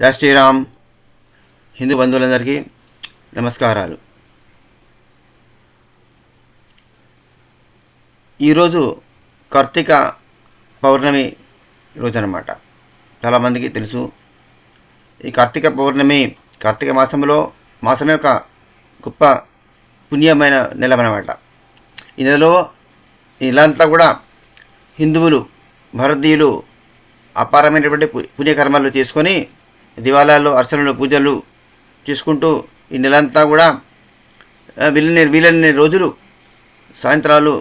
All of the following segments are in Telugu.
జై శ్రీరామ్. హిందూ బంధువులందరికీ నమస్కారాలు. ఈరోజు కార్తీక పౌర్ణమి రోజు అన్నమాట. చాలామందికి తెలుసు. ఈ కార్తీక పౌర్ణమి కార్తీక మాసమే ఒక గొప్ప పుణ్యమైన నెల అన్నమాట. ఈ నెలలో ఈ నెలంతా కూడా హిందువులు, భారతీయులు అపారమైనటువంటి పుణ్యకర్మాలు చేసుకొని దివాళాలు, అర్చనలు, పూజలు చేసుకుంటూ ఈ నెలంతా కూడా వీలైన రోజులు సాయంత్రాలు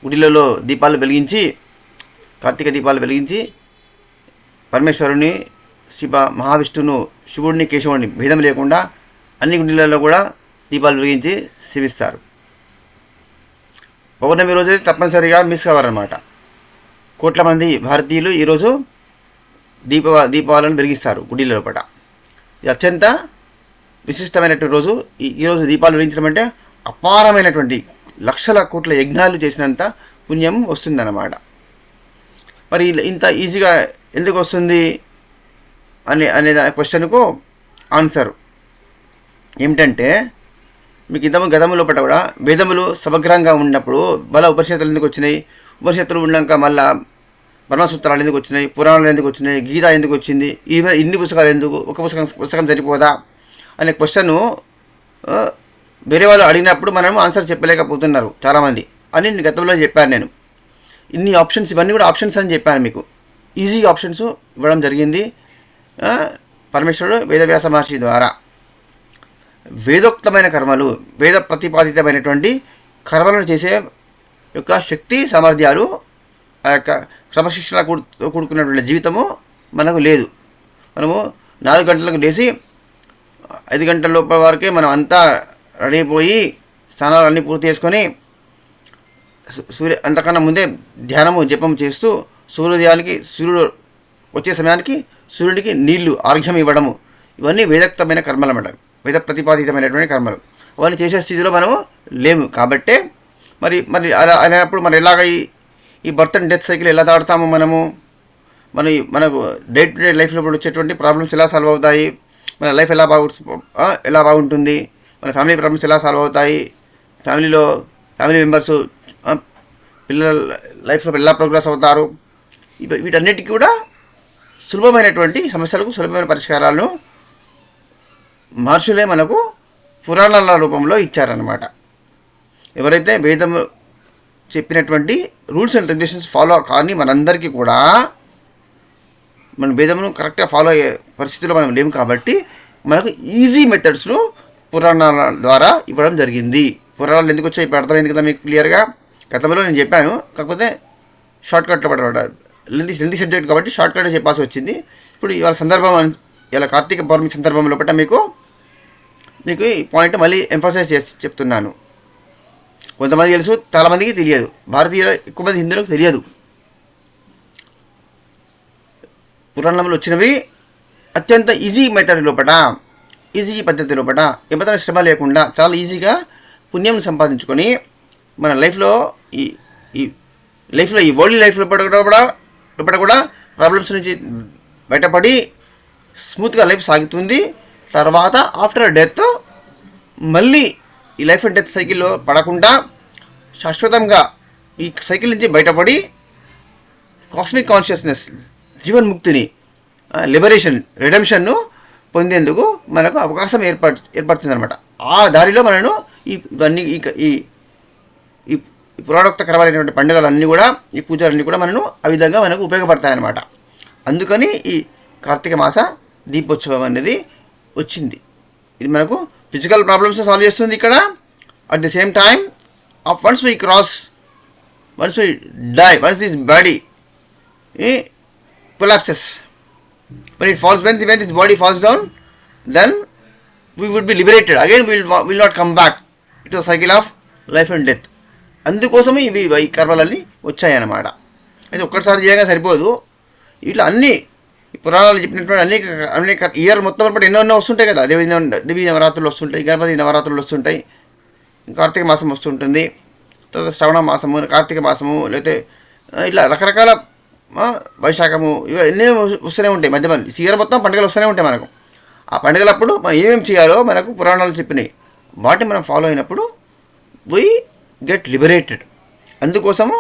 గుడిలలో దీపాలు వెలిగించి, కార్తీక దీపాలు వెలిగించి పరమేశ్వరుని, శివ మహావిష్ణువును, శివుడిని, కేశవుడిని భేదం లేకుండా అన్ని గుడిలలో కూడా దీపాలు వెలిగించి సేవిస్తారు. పౌర్ణమి రోజు తప్పనిసరిగా మిస్ కావాలన్నమాట. కోట్ల మంది భారతీయులు ఈరోజు దీపాలను వెలిగిస్తారు గుడిల లోపల. ఇది అత్యంత విశిష్టమైనటువంటి రోజు. ఈరోజు దీపాలు వెలిగించడం అంటే అపారమైనటువంటి లక్షల కోట్ల యజ్ఞాలు చేసినంత పుణ్యం వస్తుందన్నమాట. మరి ఇంత ఈజీగా ఎందుకు వస్తుంది అనే క్వశ్చన్కు ఆన్సర్ ఏమిటంటే, మీకు గతము లోపల కూడా వేదములు సమగ్రంగా ఉన్నప్పుడు ఉపనిషత్తులు ఎందుకు వచ్చినాయి, ఉపనిషత్తులు ఉన్నాక మళ్ళా బ్రహ్మసూత్రాలు ఎందుకు వచ్చినాయి, పురాణాలు ఎందుకు వచ్చినాయి, గీత ఎందుకు వచ్చింది, ఇన్ని పుస్తకాలు ఎందుకు, ఒక పుస్తకం సరిపోదా అనే క్వశ్చన్ వేరే వాళ్ళు అడిగినప్పుడు మనం ఆన్సర్ చెప్పలేకపోతున్నారు చాలామంది అని గతంలో చెప్పాను నేను. ఇన్ని ఆప్షన్స్, ఇవన్నీ కూడా ఆప్షన్స్ అని చెప్పాను మీకు. ఈజీ ఆప్షన్స్ ఇవ్వడం జరిగింది పరమేశ్వరుడు వేదవ్యాస మహర్షి ద్వారా. వేదోక్తమైన కర్మలు, వేద ప్రతిపాదితమైనటువంటి కర్మలను చేసే యొక్క శక్తి సామర్థ్యాలు, ఆ యొక్క క్రమశిక్షణ కూడుకున్నటువంటి జీవితము మనకు లేదు. మనము 4 గంటలకు లేచి 5 గంటల లోపల వరకే మనం అంతా రెడీ అయిపోయి స్నానాలు అన్నీ పూర్తి చేసుకొని అంతకన్నా ముందే ధ్యానము జపం చేస్తూ సూర్యోదయానికి, సూర్యుడు వచ్చే సమయానికి సూర్యుడికి నీళ్లు ఆర్ఘ్యం ఇవ్వడము, ఇవన్నీ వేదోక్తమైన కర్మలు అన్నమాట. వేద ప్రతిపాదితమైనటువంటి కర్మలు. అవన్నీ చేసే స్థితిలో మనము లేము. కాబట్టే మరి అలా అయినప్పుడు మరి ఎలాగ ఈ బర్త్ అండ్ డెత్ సైకిల్ ఎలా దాటుతాము మనకు డే టు డే లైఫ్లో వచ్చేటువంటి ప్రాబ్లమ్స్ ఎలా సాల్వ్ అవుతాయి, మన లైఫ్ ఎలా బాగుంటుంది, మన ఫ్యామిలీ ప్రాబ్లమ్స్ ఎలా సాల్వ్ అవుతాయి, ఫ్యామిలీ మెంబర్స్ పిల్లల లైఫ్లో ఎలా ప్రోగ్రెస్ అవుతారు, వీటన్నిటికీ కూడా సులభమైనటువంటి సమస్యలకు సులభమైన పరిష్కారాలను మహర్షులే మనకు పురాణాల రూపంలో ఇచ్చారన్నమాట. ఎవరైతే వేదము చెప్పినటువంటి రూల్స్ అండ్ రెగ్యులేషన్స్ ఫాలో కానీ మనందరికీ కూడా మన వేదమును కరెక్ట్గా ఫాలో అయ్యే పరిస్థితుల్లో మనం లేము. కాబట్టి మనకు ఈజీ మెథడ్స్ను పురాణాల ద్వారా ఇవ్వడం జరిగింది. పురాణాలు ఎందుకు వచ్చాయి ఇప్పుడు అర్థమైంది కదా మీకు క్లియర్గా. గతంలో నేను చెప్పాను, కాకపోతే షార్ట్కట్లో పడమాట, లెంతీ సబ్జెక్ట్ కాబట్టి షార్ట్కట్ చెప్పాల్సి వచ్చింది. ఇప్పుడు ఇవాళ సందర్భం, ఇలా కార్తీక పౌర్ణమి సందర్భంలో పట్ల మీకు ఈ పాయింట్ మళ్ళీ ఎంఫసైజ్ చేసి చెప్తున్నాను. కొంతమంది తెలుసు, చాలామందికి తెలియదు. భారతీయులు ఎక్కువ మంది హిందువులకు తెలియదు. పురాణంలో వచ్చినవి అత్యంత ఈజీ మెథడ్ లోపల, ఈజీ పద్ధతి లోపల, ఏమాత్రం శ్రమ లేకుండా చాలా ఈజీగా పుణ్యం సంపాదించుకొని మన లైఫ్లో ఈ వరల్డ్ లైఫ్ లోపల కూడా ప్రాబ్లమ్స్ నుంచి బయటపడి స్మూత్గా లైఫ్ సాగుతుంది. తర్వాత ఆఫ్టర్ డెత్ మళ్ళీ ఈ లైఫ్ అండ్ డెత్ సైకిల్లో పడకుండా శాశ్వతంగా ఈ సైకిల్ నుంచి బయటపడి కాస్మిక్ కాన్షియస్నెస్, జీవన్ముక్తిని, రిడెంప్షన్ను పొందేందుకు మనకు అవకాశం ఏర్పడుతుంది అనమాట. ఆ దారిలో మనను ఇవన్నీ ఈ పురాణోక్త కరమైనటువంటి పండుగలన్నీ కూడా, ఈ పూజలన్నీ కూడా ఆ విధంగా మనకు ఉపయోగపడతాయన్నమాట. అందుకని ఈ కార్తీక మాస దీపోత్సవం అనేది వచ్చింది. ఇది మనకు ఫిజికల్ ప్రాబ్లమ్స్ సాల్వ్ చేస్తుంది ఇక్కడ. At the same time once we die, once this body collapses, when this body falls down, then we would be liberated. Again we will not come back to the cycle of life and death. అందుకోసమే ఈ కర్మలన్నీ వచ్చాయన్నమాట. అయితే ఒక్కసారి చేయగా సరిపోదు. ఇట్లా అన్ని పురాణాలు చెప్పినటువంటి అనేక ఇయర్ మొత్తం పాటు ఎన్నో వస్తుంటాయి కదా. దేవీ నవరాత్రులు వస్తుంటాయి, గణపతి నవరాత్రులు వస్తుంటాయి, కార్తీక మాసం వస్తుంటుంది, తర్వాత శ్రవణ మాసము, కార్తీక మాసము, లేకపోతే ఇట్లా రకరకాల వైశాఖము, ఇవి ఎన్నో వస్తూనే ఉంటాయి. మధ్య ఇయర్ మొత్తం పండుగలు వస్తూనే ఉంటాయి మనకు. ఆ పండుగలప్పుడు మనం ఏమేమి చేయాలో మనకు పురాణాలు చెప్పినాయి. వాటిని మనం ఫాలో అయినప్పుడు వీ గెట్ లిబరేటెడ్. అందుకోసము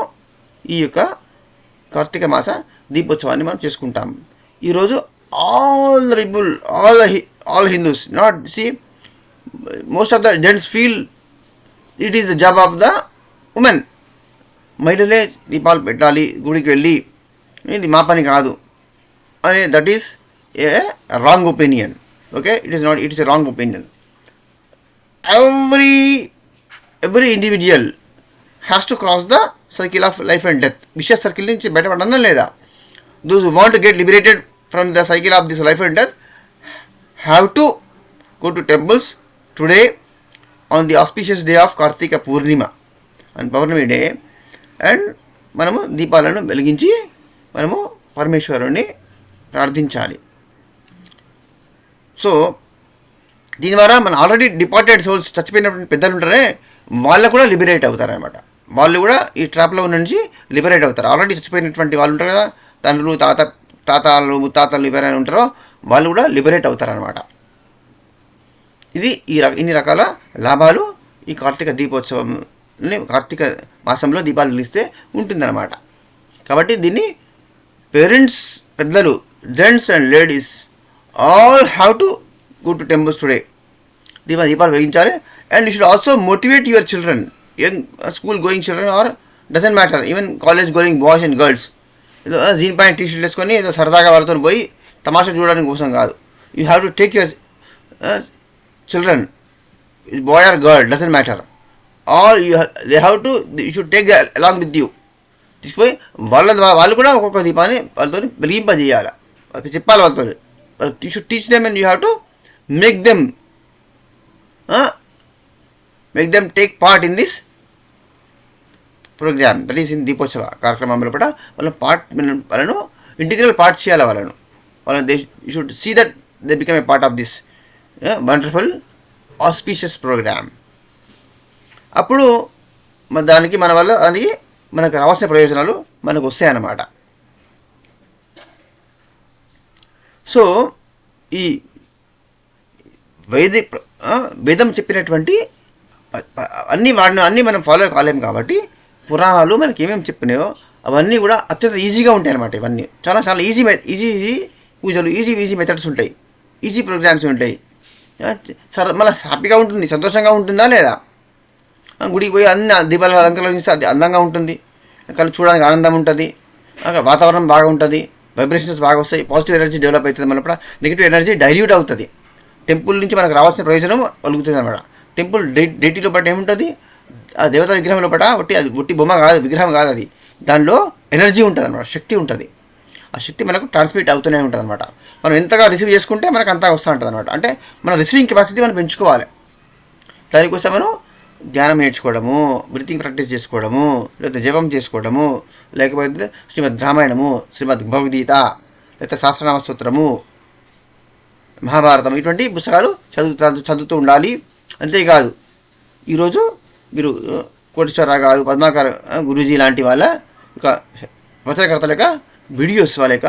ఈ యొక్క కార్తీక మాస దీపోత్సవాన్ని మనం చేసుకుంటాం. ఈరోజు all the people, all Hindus, not see most of the gents feel it is the job of the women. మహిళలే దీపాలు పెట్టాలి, గుడికి వెళ్ళి, ఇది మా పని కాదు అనే that is a wrong opinion. Okay, it is not, it is a wrong opinion. every individual has to cross the circle of life and death. విషయ సర్కిల్ నుంచి బయటపడడం లేదా? Those who want to get liberated from the cycle of this life and death have to go to temples today on the auspicious day of Kartika Purnima and Purnami day, and మనము దీపాలను వెలిగించి మనము పరమేశ్వరుని ప్రార్థించాలి. సో దీని ద్వారా మన ఆల్రెడీ డిపార్టెడ్ సోల్స్, చచ్చిపోయినటువంటి పెద్దలు ఉంటారే, వాళ్ళు కూడా లిబరేట్ అవుతారు అనమాట. వాళ్ళు కూడా ఈ ట్రాప్లో నుంచి లిబరేట్ అవుతారు. ఆల్రెడీ చచ్చిపోయినటువంటి వాళ్ళు ఉంటారు కదా, తండ్రులు, తాతలు, ముత్తాతలు ఎవరైనా ఉంటారో వాళ్ళు కూడా లిబరేట్ అవుతారు అనమాట. ఇది ఇన్ని రకాల లాభాలు ఈ కార్తీక దీపోత్సవం, కార్తీక మాసంలో దీపాలు వెలిగిస్తే ఉంటుందన్నమాట. కాబట్టి దీన్ని పేరెంట్స్, పెద్దలు, gents and ladies all have to go to temples today. దీపాలు వెలిగించాలి. And you should also motivate your children, young school going children or doesn't matter, even college going boys and girls. ఏదో జీన్ ప్యాంట్ టీషర్ట్ వేసుకొని ఏదో సరదాగా వాళ్ళతో పోయి తమాషా చూడడానికి కోసం కాదు. You have to take your children, boy or girl doesn't matter, all they have to, you should take along with you. తీసుకుపోయి వాళ్ళు కూడా ఒక్కొక్క దీపాన్ని వాళ్ళతో వెలిగింపజేయాలి, చెప్పాలి వాళ్ళతో. You should teach them and you have to make them take part in this program, that is in దీపోత్సవ కార్యక్రమంలో కూడా వాళ్ళను ఇంటిగ్రల్ పార్ట్ చేయాలి. వాళ్ళను they should see that they become a part of this wonderful auspicious programme. అప్పుడు దానికి మన వల్ల అది మనకు రావాల్సిన ప్రయోజనాలు మనకు వస్తాయన్నమాట. సో ఈ వేదం చెప్పినటువంటి అన్నీ మనం ఫాలో కాలేము కాబట్టి పురాణాలు మనకి ఏమేమి చెప్పినాయో అవన్నీ కూడా అత్యంత ఈజీగా ఉంటాయి అన్నమాట. ఇవన్నీ చాలా చాలా ఈజీ పూజలు, ఈజీ మెథడ్స్ ఉంటాయి, ఈజీ ప్రోగ్రామ్స్ ఉంటాయి. మళ్ళీ హ్యాపీగా ఉంటుంది, సంతోషంగా ఉంటుందా లేదా? గుడికి పోయి అన్ని దీపాలు అలంకరిస్తే అది అందంగా ఉంటుంది, కళ్ళు చూడడానికి ఆనందం ఉంటుంది, వాతావరణం బాగా ఉంటుంది, వైబ్రేషన్స్ బాగా వస్తాయి, పాజిటివ్ ఎనర్జీ డెవలప్ అవుతుంది. మళ్ళీ నెగిటివ్ ఎనర్జీ డైల్యూట్ అవుతుంది. టెంపుల్ నుంచి మనకు రావాల్సిన ప్రయోజనం కలుగుతుంది అనమాట. టెంపుల్ డైటీలో పట్ల ఏముంటుంది? ఆ దేవతా విగ్రహంలో పట్ల అది ఒట్టి బొమ్మ కాదు, విగ్రహం కాదు, అది దానిలో ఎనర్జీ ఉంటుంది అనమాట, శక్తి ఉంటుంది. ఆ శక్తి మనకు ట్రాన్స్మిట్ అవుతూనే ఉంటుంది అనమాట. మనం ఎంతగా రిసీవ్ చేసుకుంటే మనకు అంతా వస్తూ ఉంటుంది అనమాట. అంటే మన రిసీవింగ్ కెపాసిటీ మనం పెంచుకోవాలి. దానికోసం మనం ధ్యానం నేర్చుకోవడము, బ్రీతింగ్ ప్రాక్టీస్ చేసుకోవడము, లేకపోతే జపం చేసుకోవడము, లేకపోతే శ్రీమద్ రామాయణము, శ్రీమద్ భగవద్గీత, లేకపోతే సహస్రనామ స్తోత్రము, మహాభారతం, ఇటువంటి పుస్తకాలు చదువుతూ ఉండాలి. అంతేకాదు ఈరోజు మీరు కోటేశ్వరరావు గారు, పద్మాకర్ గురూజీ లాంటి వాళ్ళ ఒక ప్రచారకర్తల యొక్క వీడియోస్, వాళ్ళ యొక్క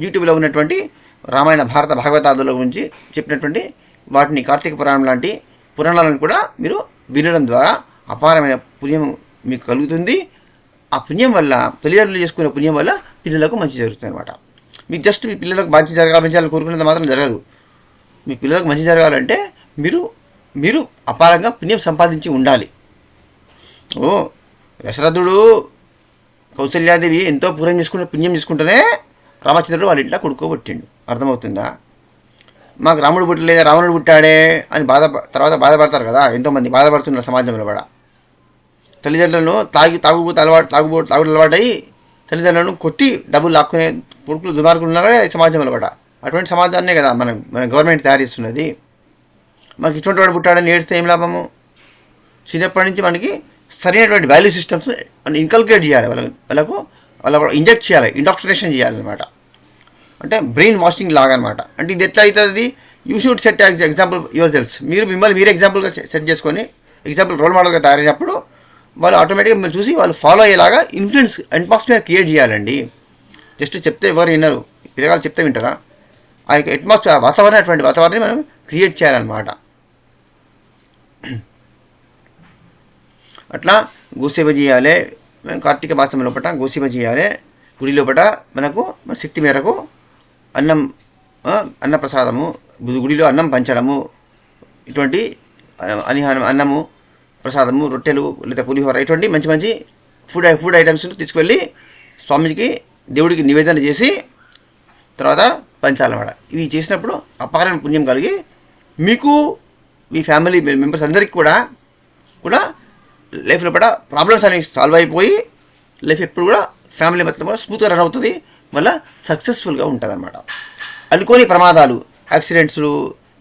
యూట్యూబ్లో ఉన్నటువంటి రామాయణ, భారత, భాగవతాదుల గురించి చెప్పినటువంటి వాటిని, కార్తీక పురాణం లాంటి పురాణాలను కూడా మీరు వినడం ద్వారా అపారమైన పుణ్యం మీకు కలుగుతుంది. ఆ పుణ్యం వల్ల, తల్లిదండ్రులు చేసుకునే పుణ్యం వల్ల పిల్లలకు మంచి జరుగుతుంది అనమాట. మీకు జస్ట్ మీ పిల్లలకు మంచి జరగాలని కోరుకునేది మాత్రం జరగదు. మీ పిల్లలకు మంచి జరగాలంటే మీరు అపారంగా పుణ్యం సంపాదించి ఉండాలి. దశరథుడు, కౌసల్యాదేవి ఎంతో పుణ్యం చేసుకుంటేనే రామచంద్రుడు వాళ్ళ ఇంట్లో కొడుకోబట్టిండు. అర్థమవుతుందా? మాకు రాముడు పుట్టలేదా, రావణుడు పుట్టాడే అని తర్వాత బాధపడతారు కదా, ఎంతోమంది బాధపడుతున్నారు సమాజంలో కూడా. తల్లిదండ్రులను తాగుడు అలవాటై తల్లిదండ్రులను కొట్టి డబ్బులు లాక్కునే కొడుకులు, దుమార్కులు ఉన్నారా సమాజంలో కూడా. అటువంటి సమాజాన్నే కదా మన గవర్నమెంట్ తయారు చేస్తున్నది. మాకు ఇటువంటి వాడు పుట్టాడని ఏడిస్తే ఏం లాభము? చిన్నప్పటి నుంచి మనకి సరైనటువంటి వాల్యూ సిస్టమ్స్ ఇన్కల్కేట్ చేయాలి, వాళ్ళకు ఇంజెక్ట్ చేయాలి, ఇండాక్ట్రినేషన్ చేయాలన్నమాట. అంటే బ్రెయిన్ వాషింగ్ లాగా అనమాట. అంటే ఇది ఎట్లా అవుతుంది? You should set example your cells. మీరు ఎగ్జాంపుల్గా సెట్ చేసుకొని, ఎగ్జాంపుల్ రోల్ మోడల్గా తయారైనప్పుడు వాళ్ళు ఆటోమేటిక్గా మీరు చూసి వాళ్ళు ఫాలో అయ్యేలాగా ఇన్ఫ్లుయెన్స్, అట్మాస్ఫియర్ క్రియేట్ చేయాలండి. జస్ట్ చెప్తే ఎవరు వినరు, పిల్లగాలు చెప్తే వింటారా? ఆ యొక్క అట్మాస్ఫియర్ వాతావరణం అటువంటి వాతావరణాన్ని మనం క్రియేట్ చేయాలన్నమాట. అట్లా గోసేవ చేయాలి. కార్తీక మాసం లోపల గోసేవ చేయాలి. గుడి లోపల మనకు మన శక్తి మేరకు అన్నప్రసాదము, గుడిలో అన్నం పంచడము, ఇటువంటి అన్నము, ప్రసాదము, రొట్టెలు లేదా పులిహోర, ఇటువంటి మంచి మంచి ఫుడ్ ఐటమ్స్ తీసుకువెళ్ళి స్వామికి దేవుడికి నివేదన చేసి తర్వాత పంచాలన్నమాట. ఇవి చేసినప్పుడు అపారమైన పుణ్యం కలిగి మీకు మీ ఫ్యామిలీ మెంబర్స్ అందరికీ కూడా లైఫ్లో కూడా ప్రాబ్లమ్స్ అనేవి సాల్వ్ అయిపోయి లైఫ్ ఎప్పుడు కూడా ఫ్యామిలీ మొత్తం కూడా స్మూత్గా రన్ అవుతుంది, మళ్ళీ సక్సెస్ఫుల్గా ఉంటుంది అన్నమాట. అనుకోని ప్రమాదాలు, యాక్సిడెంట్స్లు,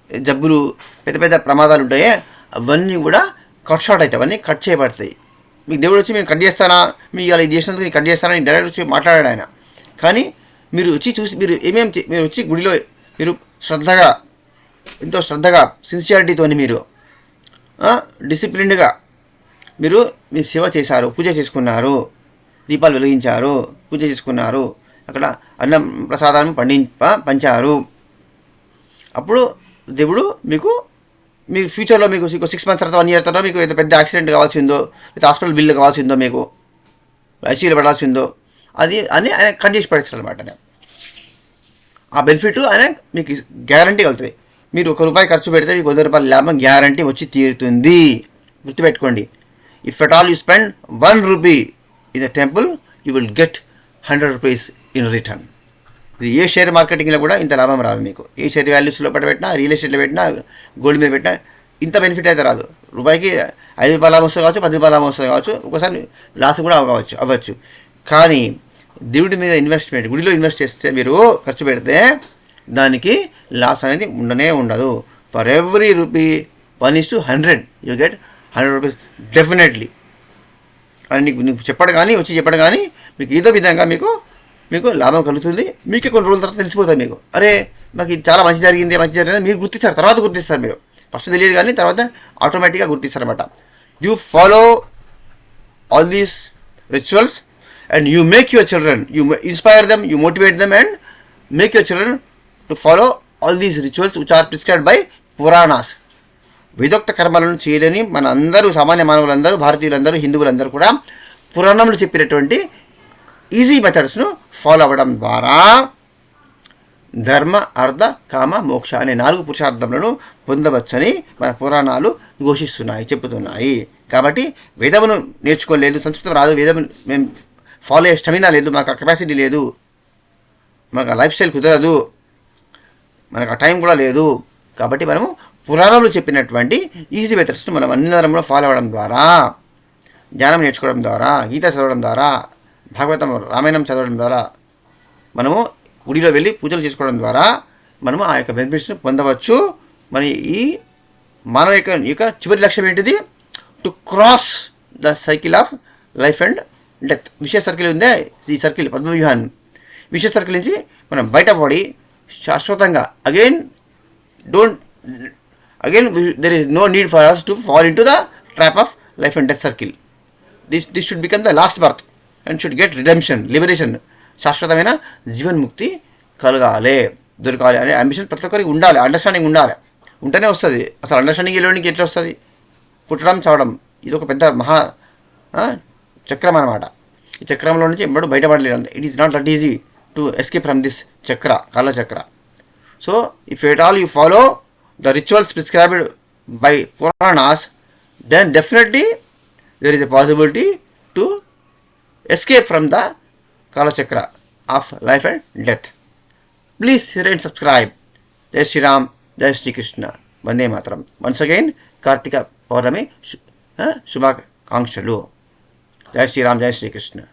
జబ్బులు, పెద్ద పెద్ద ప్రమాదాలు ఉంటాయి, అవన్నీ కూడా కట్ షార్ట్ అవుతాయి, అవన్నీ కట్ చేయబడతాయి. మీకు దేవుడు వచ్చి మేము కట్ చేస్తానా, మీకు ఇలా ఇది చేసినందుకు నేను కట్ చేస్తానని డైరెక్ట్ వచ్చి మాట్లాడాడు ఆయన. కానీ మీరు వచ్చి చూసి మీరు వచ్చి గుడిలో మీరు శ్రద్ధగా, ఎంతో శ్రద్ధగా, సిన్సియారిటీతోని మీరు డిసిప్లిన్డ్గా మీరు సేవ చేశారు, పూజ చేసుకున్నారు, దీపాలు వెలిగించారు, పూజ చేసుకున్నారు, అక్కడ అన్నం ప్రసాదాన్ని పంచారు. అప్పుడు దేవుడు మీరు ఫ్యూచర్లో మీకు 6 months తర్వాత 1 year తర్వాత మీకు పెద్ద యాక్సిడెంట్ కావాల్సి ఉందో, లేదా హాస్పిటల్ బిల్లు కావాల్సి ఉందో, మీకు ఐసీయూలో పడాల్సి ఉందో, అది అని ఆయన కట్ చేసి పడేస్తారు అనమాట. ఆ బెనిఫిట్ ఆయన మీకు గ్యారంటీ కలుగుతుంది. మీరు ₹1 ఖర్చు పెడితే మీకు ₹100 లాభం గ్యారంటీ వచ్చి తీరుతుంది. గుర్తుపెట్టుకోండి. If at all you spend ₹1 in the temple, you will get ₹100 in return. ఇది ఏ షేర్ మార్కెటింగ్లో కూడా ఇంత లాభం రాదు మీకు. ఏ షేర్ వాల్యూస్లో పెట్టినా, రియల్ ఎస్టేట్లో పెట్టినా, గోల్డ్ మీద పెట్టినా ఇంత బెనిఫిట్ అయితే రాదు. రూపాయికి ₹5 లాభం వస్తుంది కావచ్చు, ₹10 లాభం వస్తుంది కావచ్చు, ఒకసారి లాస్ కూడా అవ్వచ్చు. కానీ దేవుడి మీద ఇన్వెస్ట్మెంట్, గుడిలో ఇన్వెస్ట్ చేస్తే, మీరు ఖర్చు పెడితే దానికి లాస్ అనేది ఉండదు. For every rupee 1:100 you get ₹100 definitely. అని నీకు చెప్పడం కానీ మీకు ఏదో విధంగా మీకు లాభం కలుగుతుంది. మీకే కొన్ని రోజుల తర్వాత తెలిసిపోతుంది. మీకు అరే మాకు ఇది చాలా మంచి జరిగింది మీరు గుర్తిస్తారు. తర్వాత గుర్తిస్తారు. మీరు ఫస్ట్ తెలియదు కానీ తర్వాత ఆటోమేటిక్గా గుర్తిస్తారు అనమాట. You follow all these rituals and you make your children, you inspire them, you motivate them and make your children to follow all these rituals which are prescribed by Puranas. వేదోక్త కర్మలను చేయలేని మన అందరూ, సామాన్య మానవులందరూ, భారతీయులందరూ, హిందువులందరూ కూడా పురాణంలో చెప్పినటువంటి ఈజీ మెథడ్స్ను ఫాలో అవ్వడం ద్వారా ధర్మ, అర్థ, కామ, మోక్ష అనే 4 పురుషార్థములను పొందవచ్చని మన పురాణాలు చెప్పుతున్నాయి. కాబట్టి వేదమును నేర్చుకోలేదు, సంస్కృతం రాదు, వేదము మేము ఫాలో అయ్యే స్టమినా లేదు, మాకు ఆ కెపాసిటీ లేదు, మనకు ఆ లైఫ్ స్టైల్ కుదరదు, మనకు ఆ టైం కూడా లేదు. కాబట్టి మనము పురాణంలో చెప్పినటువంటి ఈజీ మెథడ్స్ను మనం అందరం కూడా ఫాలో అవ్వడం ద్వారా, ధ్యానం నేర్చుకోవడం ద్వారా, గీత చదవడం ద్వారా, భాగవతం, రామాయణం చదవడం ద్వారా, మనము గుడిలో వెళ్ళి పూజలు చేసుకోవడం ద్వారా మనము ఆ యొక్క బెనిఫిట్స్ని పొందవచ్చు. మరి ఈ మానవ యొక్క చివరి లక్ష్యం ఏంటిది? To cross the cycle of life and death. విషయ సర్కిల్ ఉందే, ఈ సర్కిల్ పద్మవ్యూహాన్ని, విషయ సర్కిల్ నుంచి మనం బయటపడి శాశ్వతంగా again there is no need for us to fall into the trap of life and death circle. This should become the last birth and should get redemption, liberation. శాశ్వతమైన జీవన్ముక్తి దొరకాలి అనే అంబిషన్ ప్రతి ఒక్కరికి ఉండాలి. అండర్స్టాండింగ్ ఉంటేనే వస్తుంది. అసలు అండర్స్టాండింగ్ వెళ్ళడానికి ఎట్లా వస్తుంది? పుట్టడం, చావడం, ఇది ఒక పెద్ద మహా చక్రం అన్నమాట. ఈ చక్రంలో నుంచి ఎప్పుడు బయటపడలేదు. It is not that easy to escape from this kala chakra. So if at all you follow the rituals prescribed by Puranas, then definitely there is a possibility to escape from the Kala Chakra of life and death. Please share and subscribe. Jai Shri Ram, Jai Shri Krishna, Vande Mataram. Once again, Kartika Paurami Shubhakankshalu. Jai Shri Ram, Jai Shri Krishna.